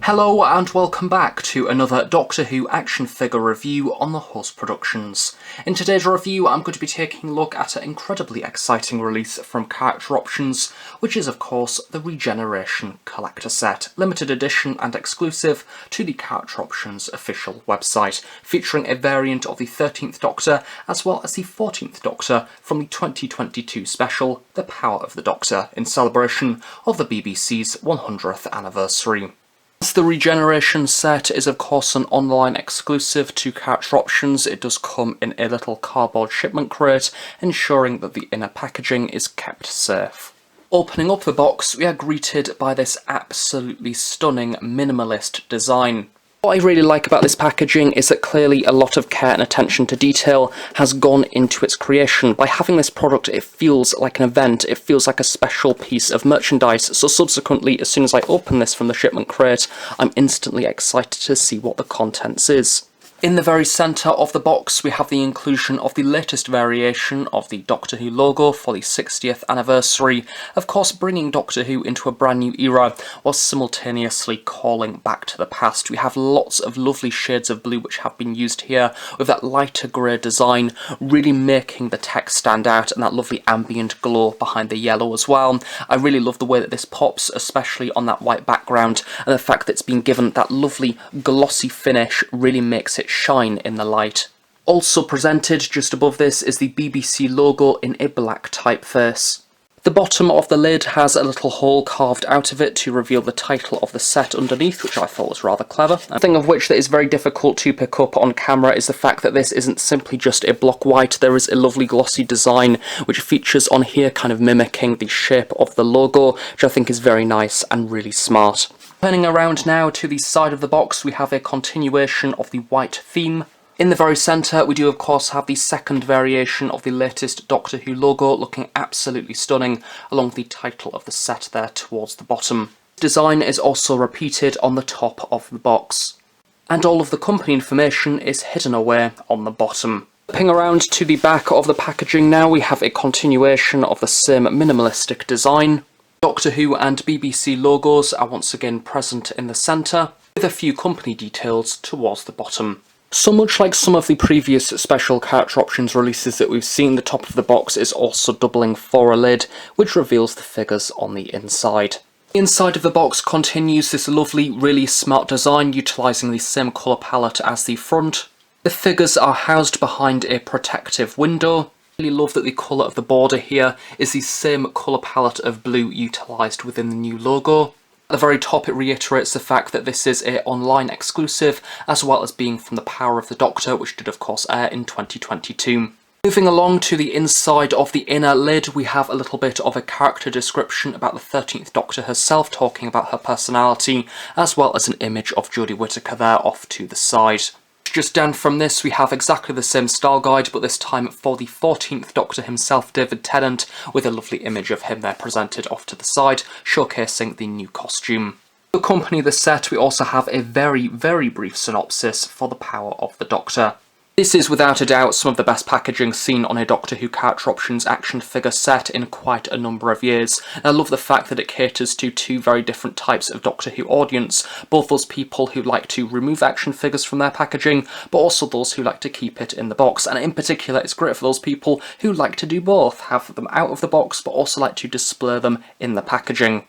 Hello and welcome back to another Doctor Who action figure review on the Host Productions. In today's review I'm going to be taking a look at an incredibly exciting release from Character Options, which is of course the Regeneration collector set, limited edition and exclusive to the Character Options official website, featuring a variant of the 13th Doctor as well as the 14th Doctor from the 2022 special The Power of the Doctor, in celebration of the BBC's 100th anniversary. The Regeneration set is of course an online exclusive to Character Options. It does come in a little cardboard shipment crate, ensuring that the inner packaging is kept safe. Opening up the box, we are greeted by this absolutely stunning minimalist design. What I really like about this packaging is that clearly a lot of care and attention to detail has gone into its creation. By having this product, it feels like an event, it feels like a special piece of merchandise, so subsequently, as soon as I open this from the shipment crate, I'm instantly excited to see what the contents is. In the very centre of the box we have the inclusion of the latest variation of the Doctor Who logo for the 60th anniversary, of course bringing Doctor Who into a brand new era while simultaneously calling back to the past. We have lots of lovely shades of blue which have been used here, with that lighter grey design really making the text stand out, and that lovely ambient glow behind the yellow as well. I really love the way that this pops, especially on that white background, and the fact that it's been given that lovely glossy finish really makes it shine in the light. Also presented just above this is the BBC logo in a black typeface. The bottom of the lid has a little hole carved out of it to reveal the title of the set underneath, which I thought was rather clever. A thing of which that is very difficult to pick up on camera is the fact that this isn't simply just a block white. There is a lovely glossy design which features on here, kind of mimicking the shape of the logo, which I think is very nice and really smart. Turning around now to the side of the box, we have a continuation of the white theme. In the very centre, we do of course have the second variation of the latest Doctor Who logo, looking absolutely stunning, along with the title of the set there towards the bottom. Design is also repeated on the top of the box, and all of the company information is hidden away on the bottom. Flipping around to the back of the packaging now, we have a continuation of the same minimalistic design. Doctor Who and BBC logos are once again present in the centre, with a few company details towards the bottom. So much like some of the previous special Character Options releases that we've seen, the top of the box is also doubling for a lid, which reveals the figures on the inside. The inside of the box continues this lovely, really smart design, utilising the same colour palette as the front. The figures are housed behind a protective window. I really love that the colour of the border here is the same colour palette of blue utilised within the new logo. At the very top it reiterates the fact that this is an online exclusive, as well as being from The Power of the Doctor, which did of course air in 2022. Moving along to the inside of the inner lid, we have a little bit of a character description about the 13th Doctor herself, talking about her personality, as well as an image of Jodie Whittaker there off to the side. Just down from this we have exactly the same style guide, but this time for the 14th Doctor himself, David Tennant, with a lovely image of him there presented off to the side, showcasing the new costume. To accompany the set we also have a very brief synopsis for The Power of the Doctor. This is without a doubt some of the best packaging seen on a Doctor Who Character Options action figure set in quite a number of years. And I love the fact that it caters to two very different types of Doctor Who audience, both those people who like to remove action figures from their packaging, but also those who like to keep it in the box. And in particular it's great for those people who like to do both, have them out of the box but also like to display them in the packaging.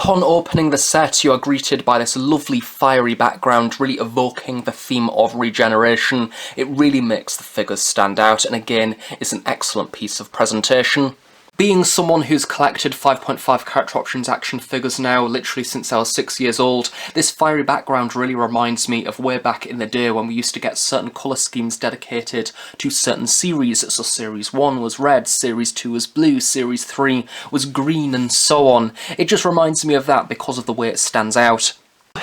Upon opening the set, you are greeted by this lovely fiery background, really evoking the theme of Regeneration. It really makes the figures stand out, and again, is an excellent piece of presentation. Being someone who's collected 5.5 Character Options action figures now, literally since I was 6 years old, this fiery background really reminds me of way back in the day when we used to get certain colour schemes dedicated to certain series. So Series 1 was red, Series 2 was blue, Series 3 was green, and so on. It just reminds me of that because of the way it stands out.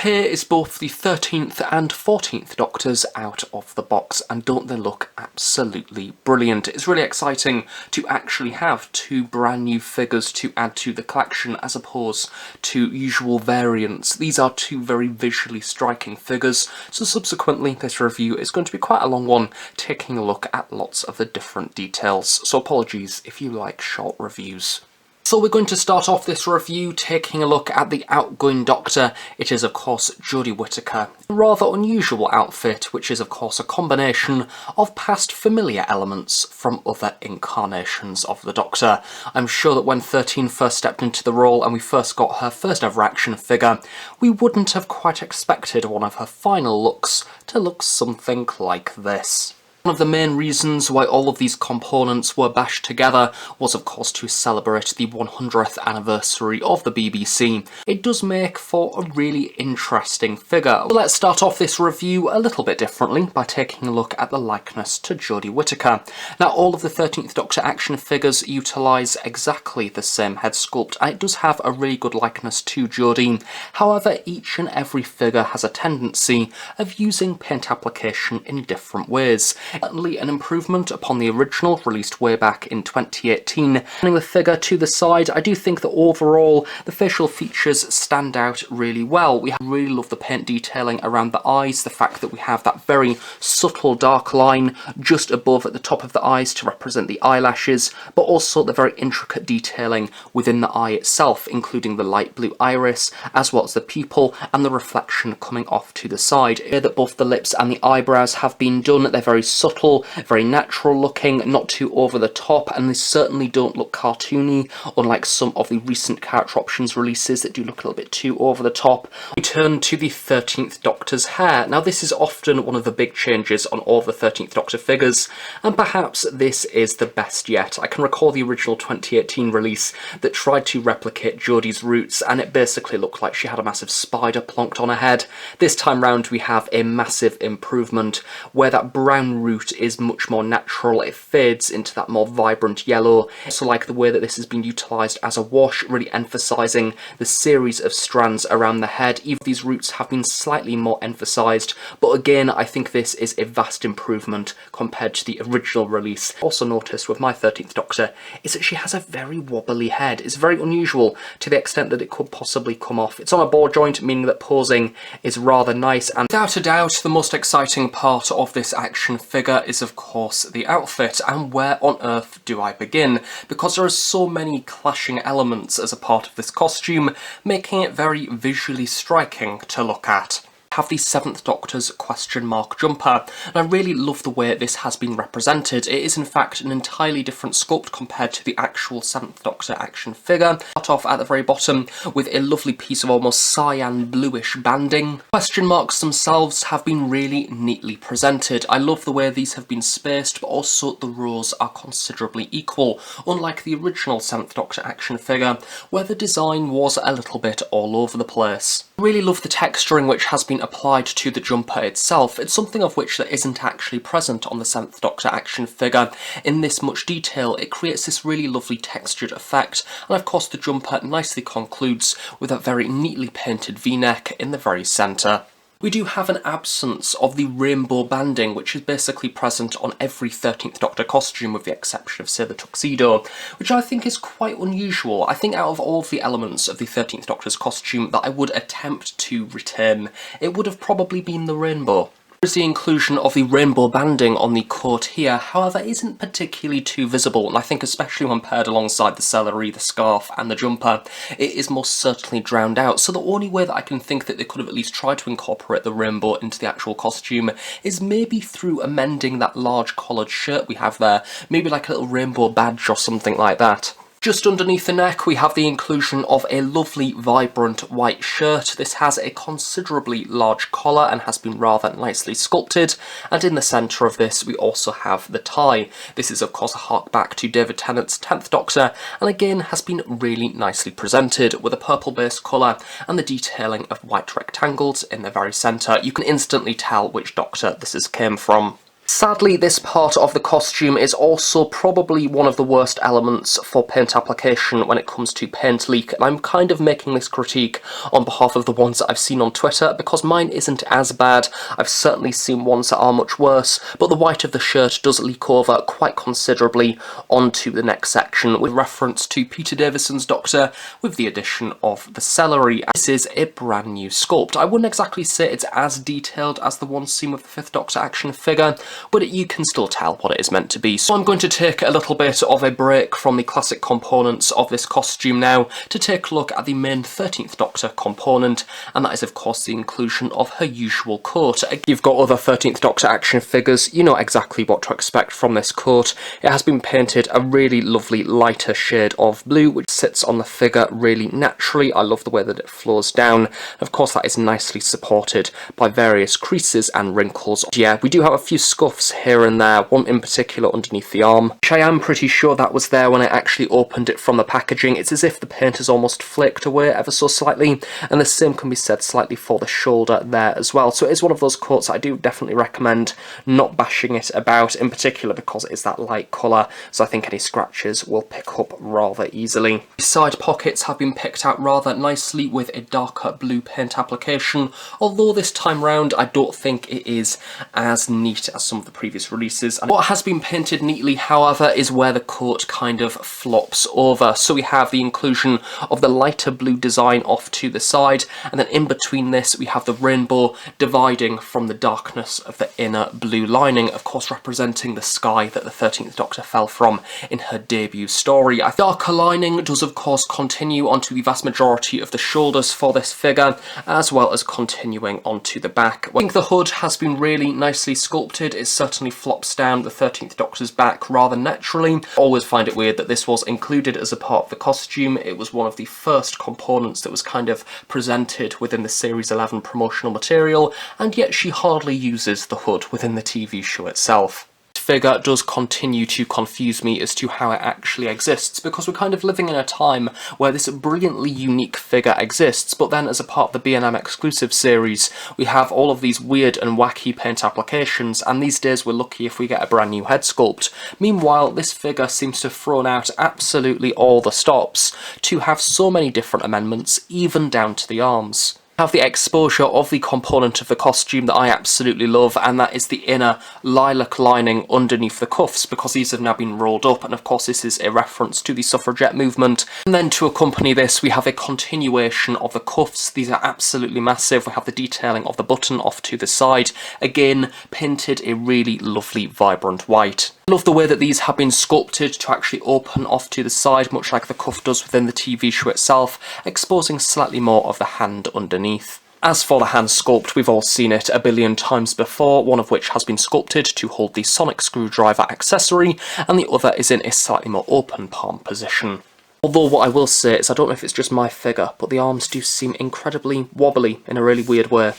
Here is both the 13th and 14th Doctors out of the box, and don't they look absolutely brilliant. It's really exciting to actually have two brand new figures to add to the collection as opposed to usual variants. These are two very visually striking figures, so subsequently this review is going to be quite a long one, taking a look at lots of the different details, so apologies if you like short reviews. So we're going to start off this review taking a look at the outgoing Doctor. It is of course Jodie Whittaker. A rather unusual outfit, which is of course a combination of past familiar elements from other incarnations of the Doctor. I'm sure that when 13 first stepped into the role and we first got her first ever action figure, we wouldn't have quite expected one of her final looks to look something like this. One of the main reasons why all of these components were bashed together was of course to celebrate the 100th anniversary of the BBC. It does make for a really interesting figure. Let's start off this review a little bit differently by taking a look at the likeness to Jodie Whittaker. Now all of the 13th Doctor action figures utilise exactly the same head sculpt and it does have a really good likeness to Jodie. However, each and every figure has a tendency of using paint application in different ways. Certainly an improvement upon the original, released way back in 2018. Turning the figure to the side, I do think that overall the facial features stand out really well. We really love the paint detailing around the eyes, the fact that we have that very subtle dark line just above at the top of the eyes to represent the eyelashes, but also the very intricate detailing within the eye itself, including the light blue iris, as well as the pupil and the reflection coming off to the side. Here that both the lips and the eyebrows have been done, they're very subtle, very natural looking, not too over the top, and they certainly don't look cartoony, unlike some of the recent character options releases that do look a little bit too over the top. We turn to the 13th Doctor's hair. Now this is often one of the big changes on all the 13th Doctor figures, and perhaps this is the best yet. I can recall the original 2018 release that tried to replicate Jodie's roots, and it basically looked like she had a massive spider plonked on her head. This time round we have a massive improvement, where that brown root is much more natural. It fades into that more vibrant yellow. I also like the way that this has been utilised as a wash, really emphasising the series of strands around the head. Even these roots have been slightly more emphasised, but again I think this is a vast improvement compared to the original release. Also noticed with my 13th Doctor is that she has a very wobbly head. It's very unusual to the extent that it could possibly come off. It's on a ball joint, meaning that posing is rather nice, and without a doubt the most exciting part of this action figure is of course the outfit, and where on earth do I begin? Because there are so many clashing elements as a part of this costume, making it very visually striking to look at. Have the 7th Doctor's question mark jumper, and I really love the way this has been represented. It is in fact an entirely different sculpt compared to the actual 7th Doctor action figure. Start off at the very bottom with a lovely piece of almost cyan bluish banding. Question marks themselves have been really neatly presented. I love the way these have been spaced, but also the rows are considerably equal, unlike the original 7th Doctor action figure, where the design was a little bit all over the place. I really love the texturing which has been applied to the jumper itself. It's something of which that isn't actually present on the 7th Doctor action figure in this much detail. It creates this really lovely textured effect, and of course the jumper nicely concludes with a very neatly painted V-neck in the very centre. We do have an absence of the rainbow banding, which is basically present on every 13th Doctor costume with the exception of, say, the tuxedo, which I think is quite unusual. I think out of all of the elements of the 13th Doctor's costume that I would attempt to retain, it would have probably been the rainbow. The inclusion of the rainbow banding on the coat here, however, isn't particularly too visible, and I think especially when paired alongside the celery, the scarf and the jumper, it is most certainly drowned out. So the only way that I can think that they could have at least tried to incorporate the rainbow into the actual costume is maybe through amending that large collared shirt we have there, maybe like a little rainbow badge or something like that. Just underneath the neck we have the inclusion of a lovely vibrant white shirt. This has a considerably large collar and has been rather nicely sculpted, and in the centre of this we also have the tie. This is of course a hark back to David Tennant's 10th Doctor, and again has been really nicely presented with a purple based colour and the detailing of white rectangles in the very centre. You can instantly tell which Doctor this came from. Sadly, this part of the costume is also probably one of the worst elements for paint application when it comes to paint leak, and I'm kind of making this critique on behalf of the ones that I've seen on Twitter, because mine isn't as bad. I've certainly seen ones that are much worse, but the white of the shirt does leak over quite considerably onto the next section, with reference to Peter Davison's Doctor with the addition of the celery. This is a brand new sculpt. I wouldn't exactly say it's as detailed as the one seen with the 5th Doctor action figure, but you can still tell what it is meant to be. So I'm going to take a little bit of a break from the classic components of this costume now to take a look at the main 13th Doctor component, and that is of course the inclusion of her usual coat. You've got other 13th Doctor action figures, you know exactly what to expect from this coat. It has been painted a really lovely lighter shade of blue, which sits on the figure really naturally. I love the way that it flows down. Of course that is nicely supported by various creases and wrinkles. Yeah, we do have a few scuffs here and there, one in particular underneath the arm, which I am pretty sure that was there when I actually opened it from the packaging. It's as if the paint has almost flaked away ever so slightly, and the same can be said slightly for the shoulder there as well. So it is one of those coats I do definitely recommend not bashing it about, in particular because it is that light colour, so I think any scratches will pick up rather easily. The side pockets have been picked out rather nicely with a darker blue paint application, although this time round I don't think it is as neat as some of the previous releases. And what has been painted neatly, however, is where the coat kind of flops over. So we have the inclusion of the lighter blue design off to the side, and then in between this we have the rainbow dividing from the darkness of the inner blue lining, of course representing the sky that the 13th Doctor fell from in her debut story. A darker lining does of course continue onto the vast majority of the shoulders for this figure, as well as continuing onto the back. I think the hood has been really nicely sculpted. It certainly flops down the 13th Doctor's back rather naturally. I always find it weird that this was included as a part of the costume. It was one of the first components that was kind of presented within the Series 11 promotional material, and yet she hardly uses the hood within the TV show itself. Figure does continue to confuse me as to how it actually exists, because we're kind of living in a time where this brilliantly unique figure exists, but then as a part of the B&M exclusive series we have all of these weird and wacky paint applications, and these days we're lucky if we get a brand new head sculpt. Meanwhile, this figure seems to have thrown out absolutely all the stops to have so many different amendments, even down to the arms. Have the exposure of the component of the costume that I absolutely love, and that is the inner lilac lining underneath the cuffs, because these have now been rolled up, and of course this is a reference to the suffragette movement. And then to accompany this we have a continuation of the cuffs. These are absolutely massive. We have the detailing of the button off to the side, again painted a really lovely vibrant white. I love the way that these have been sculpted to actually open off to the side, much like the cuff does within the TV show itself, exposing slightly more of the hand underneath. As for the hand sculpt, we've all seen it a billion times before, one of which has been sculpted to hold the sonic screwdriver accessory, and the other is in a slightly more open palm position. Although what I will say is I don't know if it's just my figure, but the arms do seem incredibly wobbly in a really weird way.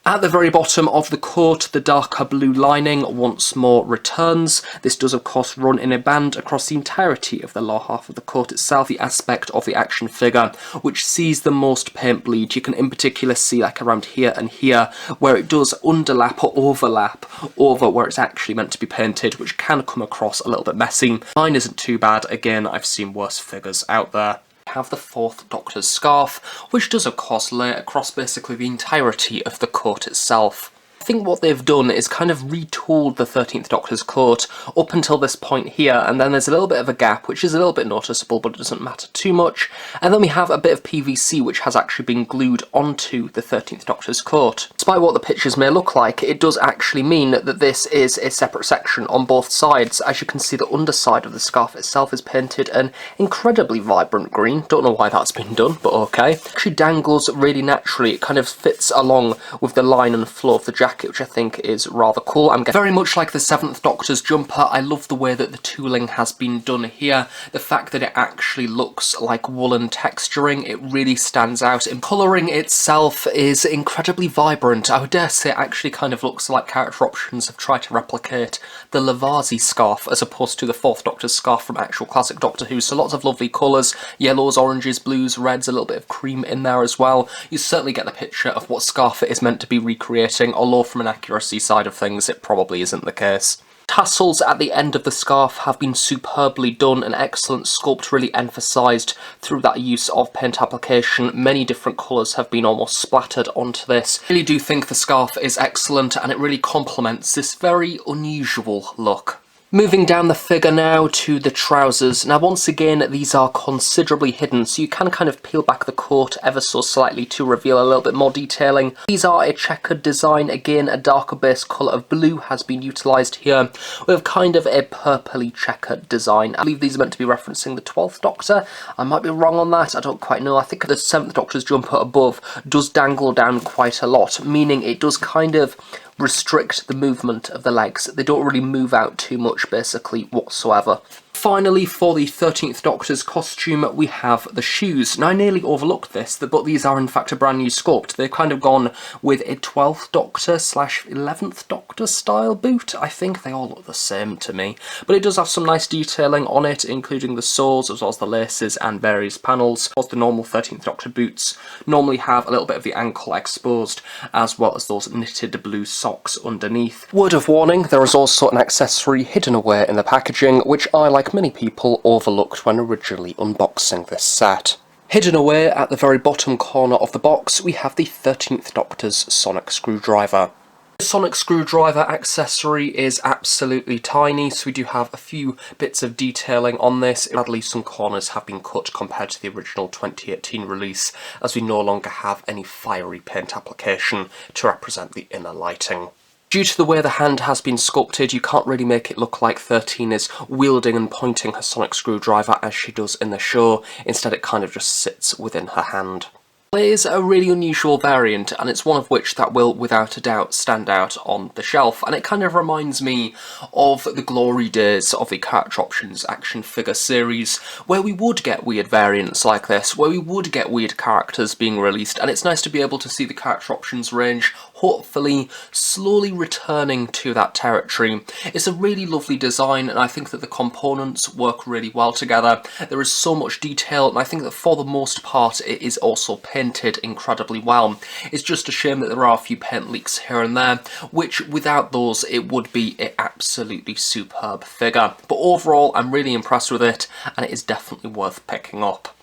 At the very bottom of the coat, the darker blue lining once more returns. This does of course run in a band across the entirety of the lower half of the coat itself, the aspect of the action figure which sees the most paint bleed. You can in particular see like around here and here where it does underlap or overlap over where it's actually meant to be painted, which can come across a little bit messy. Mine isn't too bad. Again, I've seen worse figures out there. Have the 4th Doctor's scarf, which does of course lay across basically the entirety of the coat itself. I think what they've done is kind of retooled the 13th Doctor's coat up until this point here, and then there's a little bit of a gap which is a little bit noticeable, but it doesn't matter too much, and then we have a bit of PVC which has actually been glued onto the 13th Doctor's coat. Despite what the pictures may look like, it does actually mean that this is a separate section on both sides. As you can see, the underside of the scarf itself is painted an incredibly vibrant green. Don't know why that's been done, but okay. It actually dangles really naturally. It kind of fits along with the line and flow of the jacket, which I think is rather cool. I'm very much like the 7th Doctor's jumper. I love the way that the tooling has been done here. The fact that it actually looks like woolen texturing, it really stands out. And colouring itself is incredibly vibrant. I would dare say it actually kind of looks like Character Options have tried to replicate the Lavazzi scarf as opposed to the 4th Doctor's scarf from actual classic Doctor Who. So lots of lovely colours, yellows, oranges, blues, reds, a little bit of cream in there as well. You certainly get the picture of what scarf it is meant to be recreating, although from an accuracy side of things it probably isn't the case. Tassels at the end of the scarf have been superbly done, an excellent sculpt really emphasised through that use of paint application. Many different colours have been almost splattered onto this. I really do think the scarf is excellent and it really complements this very unusual look. Moving down the figure now to the trousers. Now once again these are considerably hidden, so you can kind of peel back the coat ever so slightly to reveal a little bit more detailing. These are a checkered design, again a darker base colour of blue has been utilised here with kind of a purpley checkered design. I believe these are meant to be referencing the 12th Doctor. I might be wrong on that, I don't quite know. I think the 7th Doctor's jumper above does dangle down quite a lot, meaning it does kind of restrict the movement of the legs. They don't really move out too much basically whatsoever. Finally, for the 13th Doctor's costume, we have the shoes. Now, I nearly overlooked this, but these are in fact a brand new sculpt. They've kind of gone with a 12th Doctor / 11th Doctor style boot. I think they all look the same to me. But it does have some nice detailing on it, including the soles as well as the laces and various panels. Of course, the normal 13th Doctor boots normally have a little bit of the ankle exposed, as well as those knitted blue socks underneath. Word of warning, there is also an accessory hidden away in the packaging, which I, like many people, overlooked when originally unboxing this set. Hidden away at the very bottom corner of the box, we have the 13th Doctor's sonic screwdriver. The sonic screwdriver accessory is absolutely tiny, so we do have a few bits of detailing on this. Sadly, some corners have been cut compared to the original 2018 release, as we no longer have any fiery paint application to represent the inner lighting. Due to the way the hand has been sculpted, you can't really make it look like 13 is wielding and pointing her sonic screwdriver as she does in the show. Instead, it kind of just sits within her hand. It is a really unusual variant, and it's one of which that will without a doubt stand out on the shelf, and it kind of reminds me of the glory days of the Character Options action figure series, where we would get weird variants like this, where we would get weird characters being released, and it's nice to be able to see the Character Options range hopefully slowly returning to that territory. It's a really lovely design, and I think that the components work really well together. There is so much detail, and I think that for the most part it is also painted incredibly well. It's just a shame that there are a few paint leaks here and there, which without those it would be an absolutely superb figure. But overall I'm really impressed with it, and it is definitely worth picking up.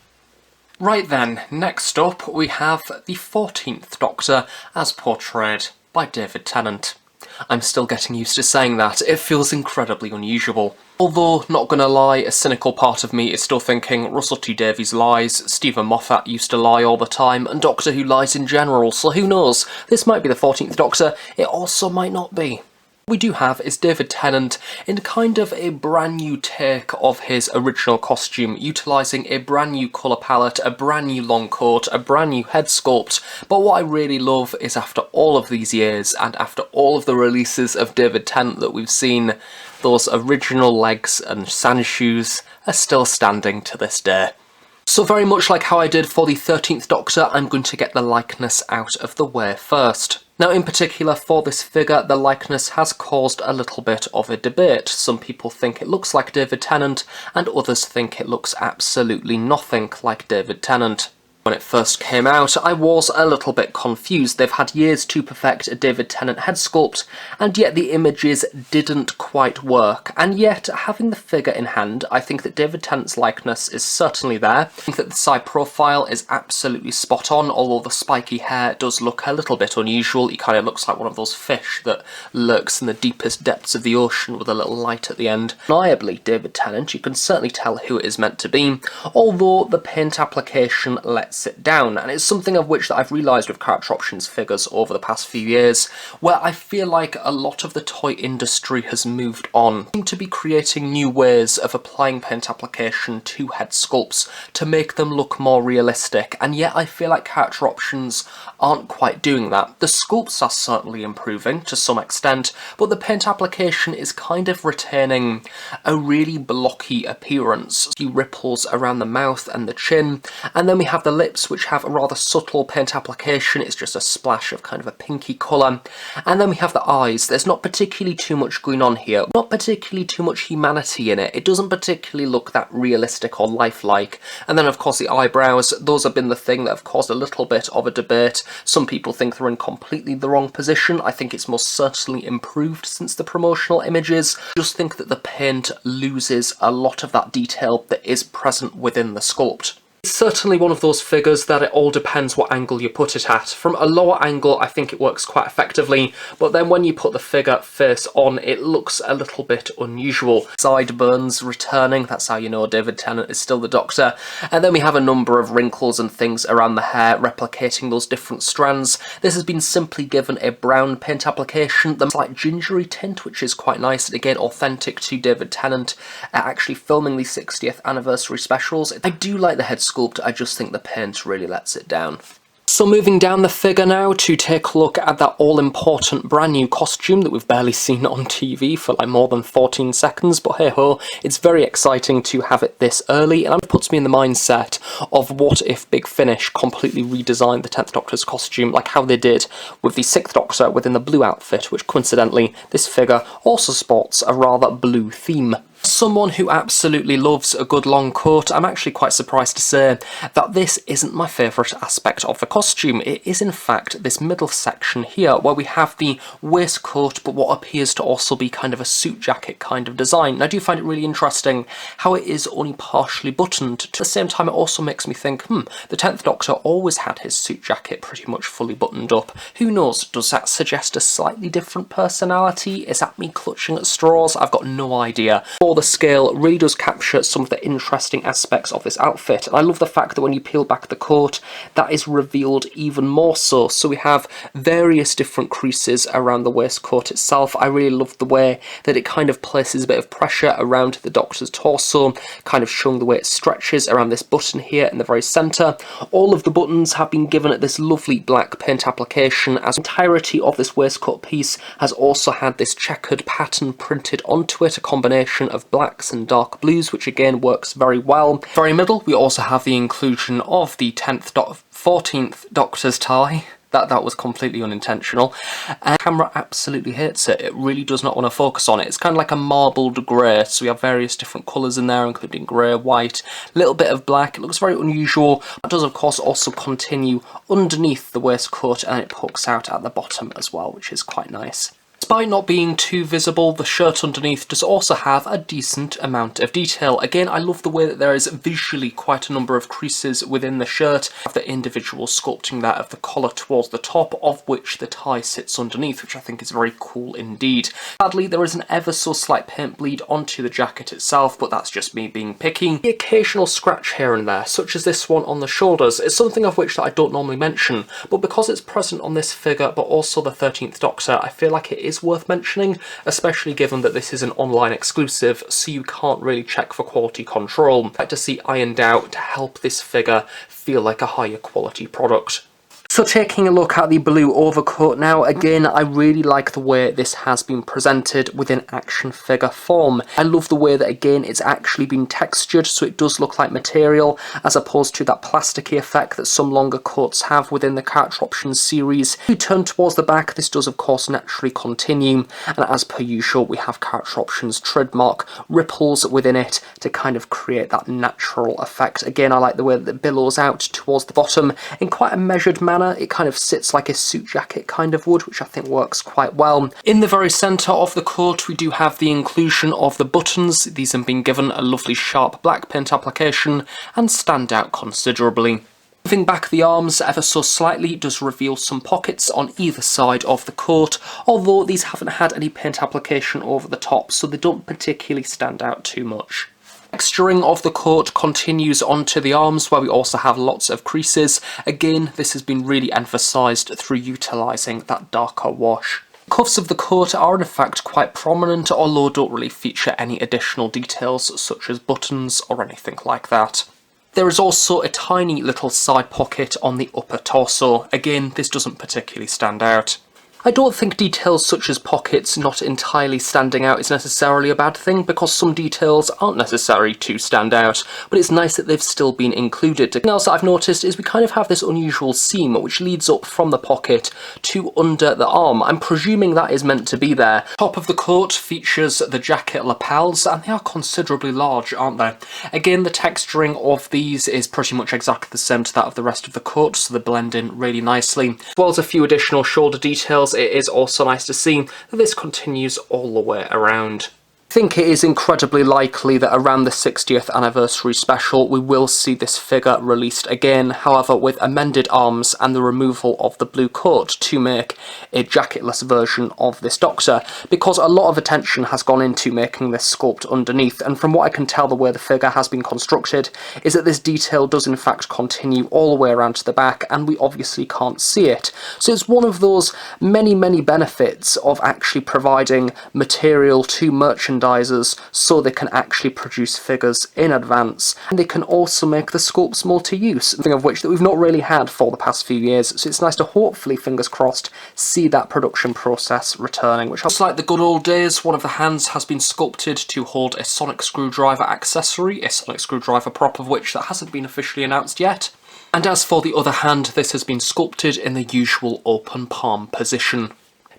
Right then, next up we have the 14th Doctor as portrayed by David Tennant. I'm still getting used to saying that, it feels incredibly unusual. Although, not gonna lie, a cynical part of me is still thinking Russell T Davies lies, Stephen Moffat used to lie all the time, and Doctor Who lies in general, so who knows? This might be the 14th Doctor, it also might not be. What we do have is David Tennant in kind of a brand new take of his original costume, utilising a brand new colour palette, a brand new long coat, a brand new head sculpt. But what I really love is after all of these years and after all of the releases of David Tennant that we've seen, those original legs and sand shoes are still standing to this day. So very much like how I did for the 13th Doctor, I'm going to get the likeness out of the way first. Now in particular for this figure, the likeness has caused a little bit of a debate. Some people think it looks like David Tennant, and others think it looks absolutely nothing like David Tennant. When it first came out, I was a little bit confused. They've had years to perfect a David Tennant head sculpt, and yet the images didn't quite work. And yet, having the figure in hand, I think that David Tennant's likeness is certainly there. I think that the side profile is absolutely spot on, although the spiky hair does look a little bit unusual. He kind of looks like one of those fish that lurks in the deepest depths of the ocean with a little light at the end. Undeniably, David Tennant, you can certainly tell who it is meant to be, although the paint application lets it down, and it's something of which that I've realised with Character Options figures over the past few years, where I feel like a lot of the toy industry has moved on. They seem to be creating new ways of applying paint application to head sculpts to make them look more realistic, and yet I feel like Character Options aren't quite doing that. The sculpts are certainly improving to some extent, but the paint application is kind of retaining a really blocky appearance. A few ripples around the mouth and the chin, and then we have the lips, which have a rather subtle paint application. It's just a splash of kind of a pinky colour. And then we have the eyes. There's not particularly too much going on here. Not particularly too much humanity in it. It doesn't particularly look that realistic or lifelike. And then of course the eyebrows. Those have been the thing that have caused a little bit of a debate. Some people think they're in completely the wrong position. I think it's most certainly improved since the promotional images. I just think that the paint loses a lot of that detail that is present within the sculpt. It's certainly one of those figures that it all depends what angle you put it at. From a lower angle, I think it works quite effectively, but then when you put the figure face on, it looks a little bit unusual. Sideburns returning, that's how you know David Tennant is still the Doctor. And then we have a number of wrinkles and things around the hair, replicating those different strands. This has been simply given a brown paint application, the slight gingery tint, which is quite nice, and again authentic to David Tennant, actually filming the 60th anniversary specials. I do like the head sculpt, I just think the paint really lets it down. So moving down the figure now to take a look at that all-important brand new costume that we've barely seen on TV for like more than 14 seconds, but hey ho, it's very exciting to have it this early, and it puts me in the mindset of what if Big Finish completely redesigned the 10th Doctor's costume like how they did with the 6th Doctor within the blue outfit, which coincidentally this figure also sports a rather blue theme. Someone who absolutely loves a good long coat, I'm actually quite surprised to say that this isn't my favourite aspect of the costume. It is in fact this middle section here where we have the waistcoat but what appears to also be kind of a suit jacket kind of design. And I do find it really interesting how it is only partially buttoned. At the same time it also makes me think, the 10th Doctor always had his suit jacket pretty much fully buttoned up. Who knows, does that suggest a slightly different personality? Is that me clutching at straws? I've got no idea. The scale really does capture some of the interesting aspects of this outfit, and I love the fact that when you peel back the coat that is revealed even more so. So we have various different creases around the waistcoat itself. I really love the way that it kind of places a bit of pressure around the Doctor's torso, kind of showing the way it stretches around this button here in the very centre. All of the buttons have been given this lovely black paint application, as the entirety of this waistcoat piece has also had this checkered pattern printed onto it, a combination of blacks and dark blues, which again works very well. Very middle, we also have the inclusion of the 14th Doctor's tie. That was completely unintentional. And the camera absolutely hates it. It really does not want to focus on it. It's kind of like a marbled grey, so we have various different colours in there, including grey, white, a little bit of black. It looks very unusual. It does, of course, also continue underneath the waistcoat, and it pokes out at the bottom as well, which is quite nice. Despite not being too visible, the shirt underneath does also have a decent amount of detail. Again, I love the way that there is visually quite a number of creases within the shirt, of the individual sculpting that of the collar towards the top, of which the tie sits underneath, which I think is very cool indeed. Sadly, there is an ever so slight paint bleed onto the jacket itself, but that's just me being picky. The occasional scratch here and there, such as this one on the shoulders, is something of which that I don't normally mention, but because it's present on this figure but also the 13th Doctor, I feel like it is worth mentioning, especially given that this is an online exclusive, so you can't really check for quality control. I'd like to see ironed out to help this figure feel like a higher quality product. So taking a look at the blue overcoat now, again, I really like the way this has been presented within action figure form. I love the way that, again, it's actually been textured, so it does look like material, as opposed to that plasticky effect that some longer coats have within the Character Options series. If you turn towards the back, this does, of course, naturally continue, and as per usual, we have Character Options trademark ripples within it to kind of create that natural effect. Again, I like the way that it billows out towards the bottom in quite a measured manner. It kind of sits like a suit jacket kind of would, which I think works quite well. In the very centre of the coat, we do have the inclusion of the buttons. These have been given a lovely sharp black paint application and stand out considerably. Moving back the arms ever so slightly does reveal some pockets on either side of the coat, although these haven't had any paint application over the top, so they don't particularly stand out too much. Texturing of the coat continues onto the arms, where we also have lots of creases. Again, this has been really emphasised through utilising that darker wash. Cuffs of the coat are in fact quite prominent, although don't really feature any additional details such as buttons or anything like that. There is also a tiny little side pocket on the upper torso. Again, this doesn't particularly stand out. I don't think details such as pockets not entirely standing out is necessarily a bad thing, because some details aren't necessary to stand out, but it's nice that they've still been included. Something else that I've noticed is we kind of have this unusual seam which leads up from the pocket to under the arm. I'm presuming that is meant to be there. Top of the coat features the jacket lapels, and they are considerably large, aren't they? Again, the texturing of these is pretty much exactly the same to that of the rest of the coat, so they blend in really nicely. As well as a few additional shoulder details, it is also nice to see that this continues all the way around. I think it is incredibly likely that around the 60th anniversary special we will see this figure released again, however with amended arms and the removal of the blue coat to make a jacketless version of this Doctor, because a lot of attention has gone into making this sculpt underneath, and from what I can tell the way the figure has been constructed is that this detail does in fact continue all the way around to the back and we obviously can't see it. So it's one of those many benefits of actually providing material to merchandisers so they can actually produce figures in advance, and they can also make the sculpts multi-use, something of which that we've not really had for the past few years, so it's nice to hopefully, fingers crossed, see that production process returning. Which, just like the good old days, one of the hands has been sculpted to hold a sonic screwdriver accessory, a sonic screwdriver prop of which that hasn't been officially announced yet. And as for the other hand, this has been sculpted in the usual open palm position.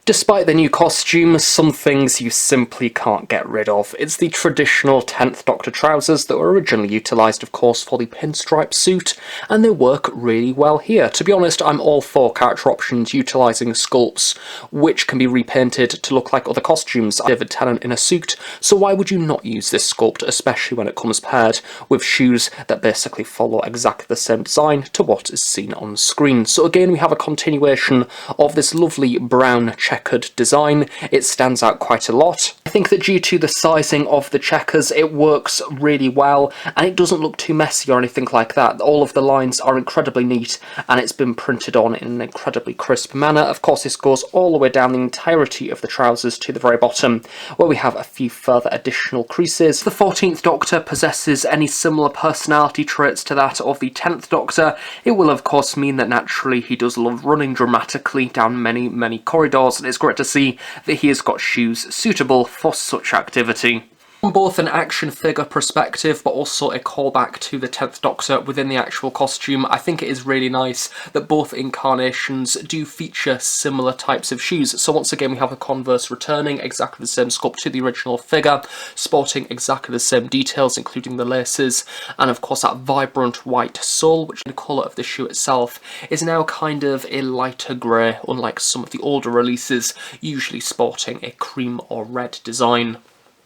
Despite the new costumes, some things you simply can't get rid of. It's the traditional 10th Doctor trousers that were originally utilised, of course, for the pinstripe suit, and they work really well here. To be honest, I'm all for character options utilising sculpts, which can be repainted to look like other costumes. David Tennant in a suit, so why would you not use this sculpt, especially when it comes paired with shoes that basically follow exactly the same design to what is seen on screen. So again, we have a continuation of this lovely brown checkered design. It stands out quite a lot. I think that due to the sizing of the checkers, it works really well, and it doesn't look too messy or anything like that. All of the lines are incredibly neat, and it's been printed on in an incredibly crisp manner. Of course, this goes all the way down the entirety of the trousers to the very bottom, where we have a few further additional creases. The 14th Doctor possesses any similar personality traits to that of the 10th Doctor. It will of course mean that naturally he does love running dramatically down many corridors, and it's great to see that he has got shoes suitable for such activity. From both an action figure perspective, but also a callback to the 10th Doctor within the actual costume, I think it is really nice that both incarnations do feature similar types of shoes. So once again, we have a Converse returning, exactly the same sculpt to the original figure, sporting exactly the same details, including the laces, and of course that vibrant white sole, which the colour of the shoe itself is now kind of a lighter grey, unlike some of the older releases, usually sporting a cream or red design.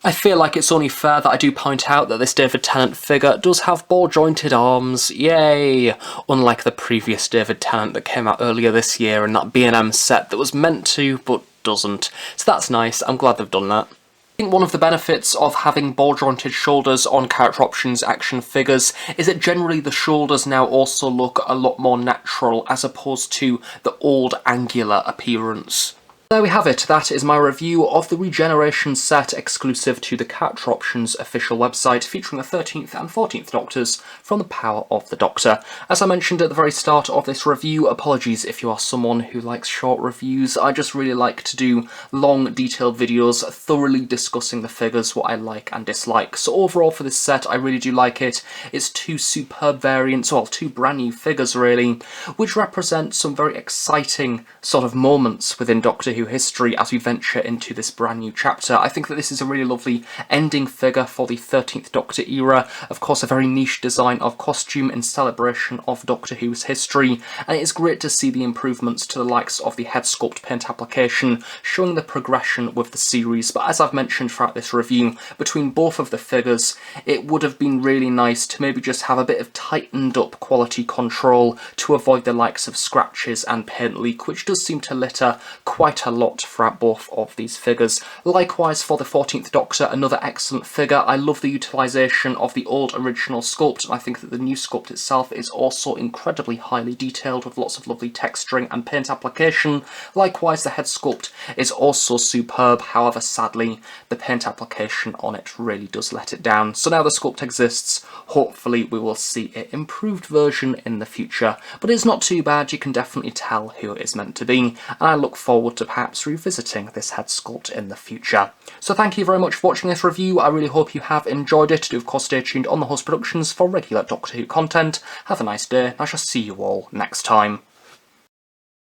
I feel like it's only fair that I do point out that this David Tennant figure does have ball-jointed arms, yay! Unlike the previous David Tennant that came out earlier this year in that B&M set that was meant to, but doesn't. So that's nice, I'm glad they've done that. I think one of the benefits of having ball-jointed shoulders on character options action figures is that generally the shoulders now also look a lot more natural as opposed to the old angular appearance. There we have it, that is my review of the Regeneration set exclusive to the Character Options official website, featuring the 13th and 14th Doctors from The Power of the Doctor. As I mentioned at the very start of this review, apologies if you are someone who likes short reviews. I just really like to do long, detailed videos, thoroughly discussing the figures, what I like and dislike. So overall for this set, I really do like it. It's two superb variants, well, two brand new figures really, which represent some very exciting sort of moments within Doctor Who history as we venture into this brand new chapter. I think that this is a really lovely ending figure for the 13th Doctor era. Of course, a very niche design of costume in celebration of Doctor Who's history, and it is great to see the improvements to the likes of the head sculpt paint application, showing the progression with the series. But as I've mentioned throughout this review, between both of the figures, it would have been really nice to maybe just have a bit of tightened up quality control to avoid the likes of scratches and paint leak, which does seem to litter quite a lot throughout both of these figures. Likewise for the 14th Doctor, another excellent figure. I love the utilisation of the old original sculpt, and I think that the new sculpt itself is also incredibly highly detailed with lots of lovely texturing and paint application. Likewise, the head sculpt is also superb, however sadly the paint application on it really does let it down. So now the sculpt exists, hopefully we will see an improved version in the future, but it's not too bad. You can definitely tell who it is meant to be, and I look forward to perhaps revisiting this head sculpt in the future. So thank you very much for watching this review. I really hope you have enjoyed it. Do of course stay tuned on The Host Productions for regular Doctor Who content. Have a nice day, and I shall see you all next time.